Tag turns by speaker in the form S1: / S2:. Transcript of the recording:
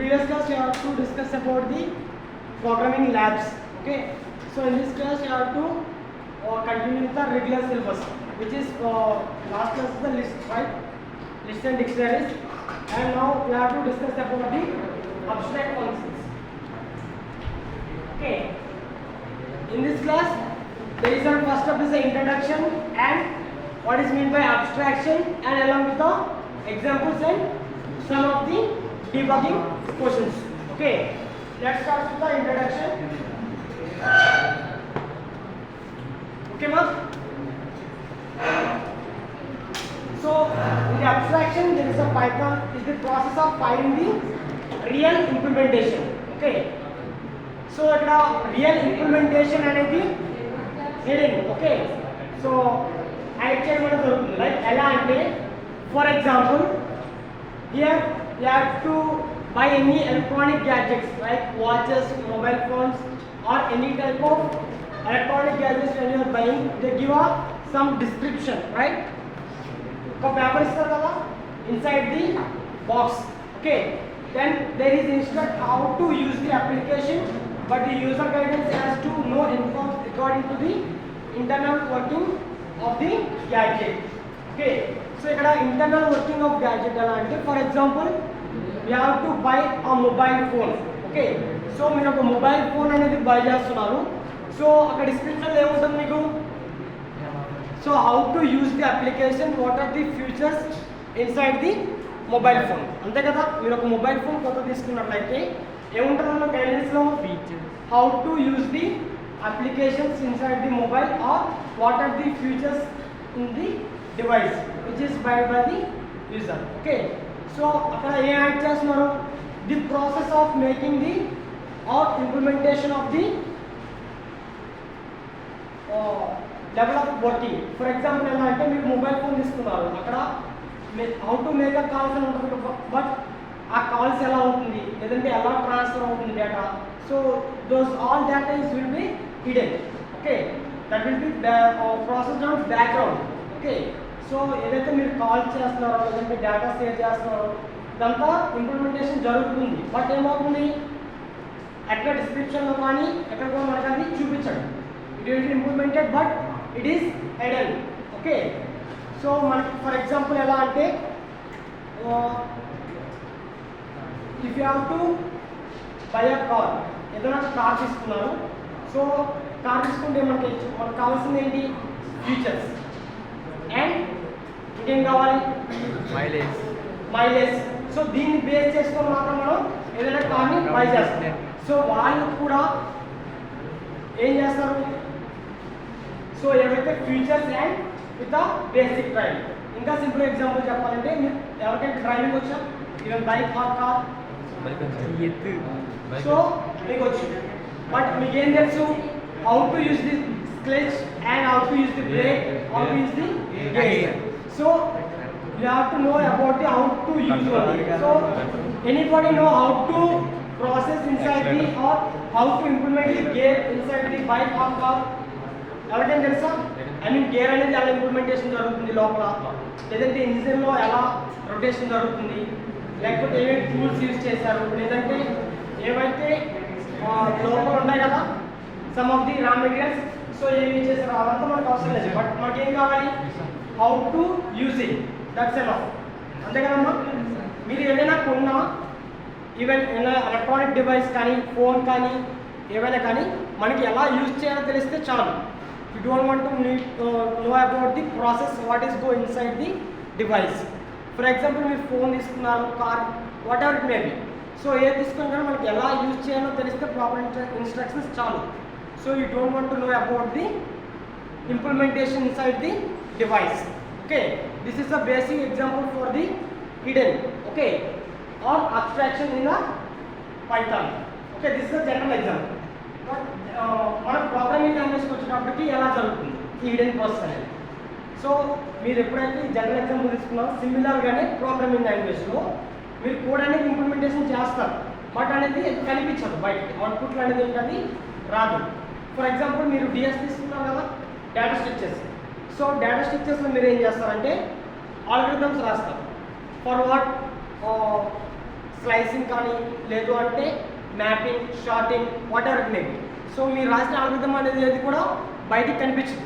S1: previous class you have to discuss about the programming labs. Okay, so in this class you have to continue with the regular syllabus, which is last class is the list, right? List and dictionaries, and now we have to discuss about the abstract functions. Okay, in this class there is a first up is the introduction and what is meant by abstraction, and along with the examples and some of the debugging questions. Okay, let's start with the introduction. Okay, ma'am. So in the abstraction there is a Python is the process of finding the real implementation. Okay, so ikkada real implementation anedi hidden. Okay, so actually mana dorugutundi like ela ante for example here you have to buy any electronic gadgets like watches, mobile phones or any type of electronic gadgets. When you are buying they give a some description, right? Oka paper istar kada inside the box. Okay, then there is instruct how to use the application, but the user guidance has to know informed according to the internal working of the gadget. Okay, so ikkada internal working of gadget ela ante for example you have to buy a mobile phone. Okay, so మీరు ఒక mobile phone అనేది buy చేస్తున్నారు. So అక్కడ డిస్క్రిప్షన్లో ఏముంటుంది మీకు? So how to use the application, what are the features inside the mobile phone, అంతే కదా. మీరు ఒక మొబైల్ ఫోన్ కొత్త తీసుకున్నట్లయితే ఏముంటుందో గైడెన్స్లో features, how to use the applications inside the mobile or what are the features in the device which is buy by the user. Okay, so అక్కడ ఏ యాడ్ చేస్తున్నారు? The process of making the R implementation of the level of working. For example ఎలా అంటే మీరు mobile phone తీసుకున్నారు, అక్కడ how to make a calls అని ఉంటుంది, బట్ ఆ కాల్స్ ఎలా అవుతుంది లేదంటే ఎలా ట్రాన్స్ఫర్ అవుతుంది data. So those all data is will be hidden. Okay, that will be process on background. Okay, so ఏదైతే మీరు కాల్ చేస్తున్నారో లేదంటే డేటా సేవ్ చేస్తున్నారో ఇదంతా ఇంప్లిమెంటేషన్ జరుగుతుంది, బట్ ఏమవుతుంది ఎక్కడ డిస్క్రిప్షన్లో కానీ ఎక్కడ కూడా మనకు అది చూపించండి. It will be implemented but it is Hayden. Okay, so మనకి ఫర్ ఎగ్జాంపుల్ ఎలా అంటే if you have to buy a car, ఏదైనా కార్ తీసుకున్నారు. సో కార్ తీసుకుంటే మనకి కావాల్సింది ఏంటి? ఫీచర్స్ అండ్ ఇంకేం కావాలి? మైలేజ్. సో దీన్ని బేస్ చేసుకొని మాత్రం మనం ఏదైనా కార్ని బై చేస్తాం. సో వాళ్ళు కూడా ఏం చేస్తారు? సో ఏవైతే features and with the basic drive. ఇంకా సింపుల్ ఎగ్జాంపుల్ చెప్పాలంటే మీరు ఎవరికైనా డ్రైవింగ్ వచ్చా? Even bike or car, so మీకు వచ్చు, బట్ మీకు ఏం తెలుసు? How to use the clutch and how to use the break, how to use the gear. So you have to know about the how to use only. So anybody know how to process inside the or how to implement the gear inside the bike or car? ఎవరికైనా తెలుసా? I mean gear అనేది ఎలా implementation జరుగుతుంది లోపల, లేదంటే ఇంజిన్లో ఎలా rotation జరుగుతుంది, లేకపోతే ఏమేమి టూల్స్ యూజ్ చేశారు, లేదంటే ఏవైతే లోపల ఉన్నాయి కదా సమ్ ఆఫ్ ది రా మెటీరియల్స్, సో ఏమి యూజ్ చేశారు అదంతా మనకు అవసరం లేదు. బట్ మనకి ఏం కావాలి? How to use it, that's enough. అంతే కదమ్మా. మీరు ఏదైనా కొన్నా ఈవెన్ ఎలక్ట్రానిక్ డివైస్ కానీ ఫోన్ కానీ ఏవైనా కానీ మనకి ఎలా యూజ్ చేయాలో తెలిస్తే చాలు. You don't want to know about the process what is go inside the device. For example మీరు ఫోన్ తీసుకున్నారు, car, what ever it may be. So ఏది తీసుకున్నా కానీ మనకి ఎలా యూజ్ చేయాలో తెలిస్తే ప్రాపర్ ఇన్స్ట్రక్షన్స్ చాలు. So you don't want to know about the implementation inside the device. Okay, this is a basic example for the hidden, okay, or abstraction in the Python. Okay, this is a general example. But మన programming లాంగ్వేజ్కి వచ్చేటప్పటికి ఎలా జరుగుతుంది ఈ hidden process అనేది. So మీరు ఎప్పుడైతే general example తీసుకున్నారో సిమిలర్గానే programming లాంగ్వేజ్లో మీరు కోడ్ అనేది ఇంప్లిమెంటేషన్ చేస్తారు, బట్ అనేది కనిపించదు బయట, అవుట్పుట్ అనేది ఏంటది రాదు. ఫర్ ఎగ్జాంపుల్ మీరు డిఎస్ తీసుకున్నారు కదా, డేటా స్ట్రక్చర్స్. సో డేటా స్ట్రక్చర్స్లో మీరు ఏం చేస్తారంటే ఆల్గరిథమ్స్ రాస్తారు. For what? స్లైసింగ్ కానీ లేదు అంటే mapping shorting what ever it may be. So మీరు రాసిన ఆల్గరిథం అనేది కూడా బయటికి కనిపించదు.